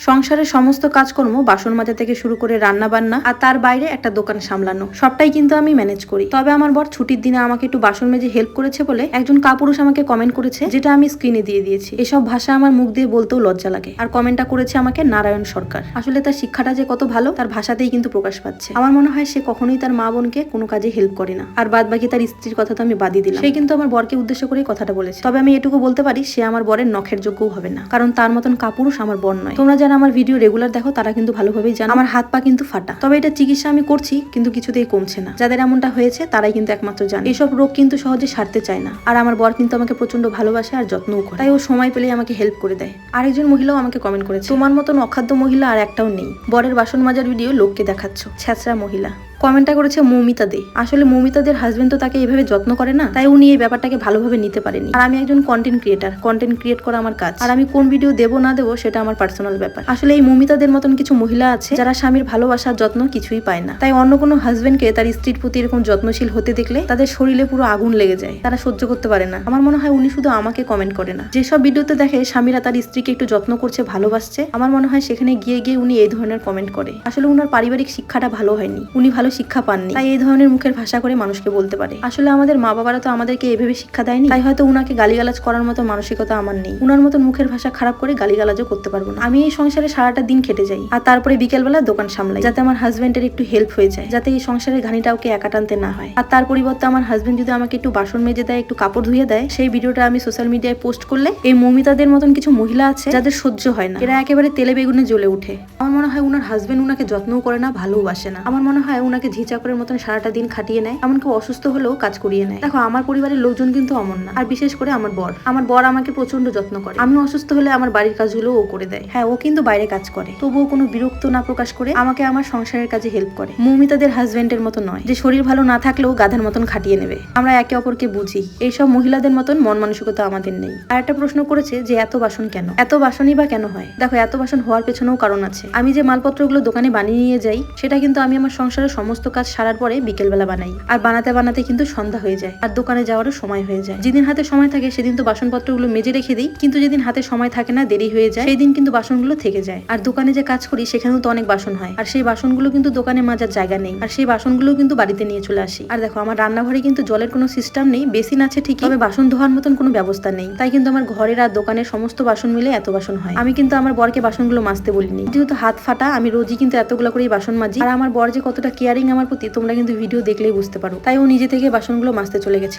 সংসারের সমস্ত কাজকর্ম, বাসন মাজা থেকে শুরু করে রান্না বান্না আর তার বাইরে একটা দোকান সামলানো, সবটাই কিন্তু আমি ম্যানেজ করি। তবে আমার বর ছুটির দিনে আমাকে একটু বাসন মেজে হেল্প করেছে বলে একজন কাপুরুষ আমাকে কমেন্ট করেছে, যেটা আমি স্ক্রিনে দিয়ে দিয়েছি। এসব ভাষা আমার মুখ দিয়ে বলতেও লজ্জা লাগে। আর কমেন্টটা করেছে আমাকে নারায়ণ সরকার। আসলে তার শিক্ষাটা যে কত ভালো তার ভাষাতেই কিন্তু প্রকাশ পাচ্ছে। আমার মনে হয় সে কখনোই তার মা বোনকে কোনো কাজে হেল্প করে না। আর বাদ বাকি তার স্ত্রীর কথা তো আমি বাদই দিলাম। সে কিন্তু আমার বরকে উদ্দেশ্য করে কথাটা বলেছে। তবে আমি এটুকু বলতে পারি, সে আমার বরের নখের যোগ্যও হবে না, কারণ তার মতন কাপুরুষ আমার বর নয়। তোমরা যারা আমার ভিডিও রেগুলার দেখো তারা কিন্তু ভালোভাবেই জানো আমার হাত পা কিন্তু ফাটা। তবে এটা চিকিৎসা আমি করছি, কিন্তু কিছুতেই কমছে না। যাদের এমনটা হয়েছে তারাই কিন্তু একমাত্র জানে। এসব রোগ কিন্তু সহজে সারতে চায় না। আর আমার বর কিন্তু আমাকে প্রচন্ড ভালোবাসে আর যত্নও করে, তাই ও সময় পেলেই আমাকে হেল্প করে দেয়। আরেকজন মহিলাও আমাকে কমেন্ট করেছে, তোমার মতন অখাদ্য মহিলা আর একটাও নেই, বরের বাসন মাজার ভিডিও লোককে দেখাচ্ছ, ছ্যাঁচড়া মহিলা। কমেন্টটা করেছে মৌমিতা দে। আসলে মৌমিতাদের হাজবেন্ড তো তাকে এইভাবে যত্ন করে না, তাই উনি এই ব্যাপারটাকে ভালোভাবে নিতে পারেনি। আর আমি একজন কন্টেন্ট ক্রিয়েটার, কন্টেন্ট ক্রিয়েট করা আমার কাজ। আর আমি কোন ভিডিও দেবো না দেবো সেটা আমার পার্সোনাল ব্যাপার। আসলে এই মৌমিতাদের মতন কিছু মহিলা আছে যারা স্বামীর ভালোবাসার যত্ন কিছুই পায় না, তাই অন্য কোনো হাজবেন্ডকে তার স্ত্রীর প্রতি এরকম যত্নশীল হতে দেখলে তাদের শরীরে পুরো আগুন লেগে যায়, তারা সহ্য করতে পারে না। আমার মনে হয় উনি শুধু আমাকে কমেন্ট করে না, যেসব ভিডিওতে দেখে স্বামীরা তার স্ত্রীকে একটু যত্ন করছে, ভালোবাসছে, আমার মনে হয় সেখানে গিয়ে গিয়ে উনি এই ধরনের কমেন্ট করে। আসলে উনার পারিবারিক শিক্ষাটা ভালো হয়নি, উনি ভালো শিক্ষা পাননি, তাই এই ধরনের মুখের ভাষা করে মানুষকে বলতে পারে। আসলে আমাদের মা বাবারা তো আমাদেরকে এভাবে শিক্ষা দেয়নি, তাই হয়তো উনাকে গালিগালাজ করার মতো মানসিকতা আমার নেই। উনার মতন মুখের ভাষা খারাপ করে গালিগালাজও করতে পারবো না। আমি এই সংসারে সারাটা দিন খেটে যাই আর তারপরে বিকেলবেলা দোকান সামলাই, যাতে আমার হাজবেন্ডের একটু হেল্প হয়ে যায়, যাতে এই সংসারের ঘানিটা ওকে একা টানতে না হয়। আর তার পরিবর্তে আমার হাজবেন্ড যদি আমাকে একটু বাসন মেজে দেয়, একটু কাপড় ধুয়ে দেয়, সেই ভিডিওটা আমি সোশ্যাল মিডিয়ায় পোস্ট করলে এই মৌমিতাদের মতন কিছু মহিলা আছে যাদের সহ্য হয় না, এরা একেবারে তেলে বেগুনে জ্বলে উঠে। আমার মনে হয় উনার হাজবেন্ড উনাকে যত্নও করে না, ভালোবাসে না। আমার মনে হয় উনাকে ঝিচাকরের মতন সারাটা দিন খাটিয়ে নেয়, এমনকি অসুস্থ হলেও কাজ করিয়ে নেয়। দেখো আমার পরিবারের লোকজন কিন্তু অমন না, আর বিশেষ করে আমার বর আমাকে প্রচন্ড যত্ন করে। আমি অসুস্থ হলে আমার বাড়ির কাজগুলো ও করে দেয়। হ্যাঁ, ও কিন্তু বাইরে কাজ করে, তবুও কোনো বিরক্ত না প্রকাশ করে আমাকে আমার সংসারের কাজে হেল্প করে। মৌমিতাদের হাজবেন্ডের মতো নয়, যে শরীর ভালো না থাকলেও গাধার মতন খাটিয়ে নেবে। আমরা একে অপরকে বুঝি, এইসব মহিলাদের মতন মন মানসিকতা আমাদের নেই। আর একটা প্রশ্ন করেছে যে এত বাসন কেন, এত বাসনই বা কেন হয়? দেখো, এত বাসন হওয়ার পেছনেও কারণ আছে। আমি যে মালপত্রগুলো দোকানে বানিয়ে নিয়ে যাই, সেটা কিন্তু আমি আমার সংসারের সমস্ত কাজ সারার পরে বিকেলবেলা বানাই। আর বানাতে বানাতে কিন্তু সন্ধ্যা হয়ে যায়, আর দোকানে যাওয়ারও সময় হয়ে যায়। যেদিন হাতে সময় থাকে সেদিন তো বাসনপত্রগুলো মেজে রেখে দিই, কিন্তু যেদিন হাতে সময় থাকে না, দেরি হয়ে যায়, সেই দিন কিন্তু বাসনগুলো থেকে যায়। আর দোকানে যে কাজ করি সেখানেও তো অনেক বাসন হয়, আর সেই বাসনগুলো কিন্তু দোকানে মাজার জায়গা নেই, আর সেই বাসনগুলো কিন্তু বাড়িতে নিয়ে চলে আসি। আর দেখো, আমার রান্নাঘরে কিন্তু জলের কোনো সিস্টেম নেই, বেসিন আছে ঠিকই, তবে বাসন ধোয়ার মতন কোনো ব্যবস্থা নেই। তাই কিন্তু আমার ঘরের আর দোকানের সমস্ত বাসন মিলে এত বাসন হয়। আমি কিন্তু আমার বরকে বাসনগুলো মাজতে বলিনি, যেহেতু হাত ফাটা, আমি রোজই কিন্তু এতগুলো করেই বাসন মাজি। আর আমার বর যে কতটা কেয়ারিং আমার প্রতি, তোমরা কিন্তু ভিডিও দেখলেই বুঝতে পারো। তাই ও নিজে থেকে বাসনগুলো মাজতে চলে গেছিল।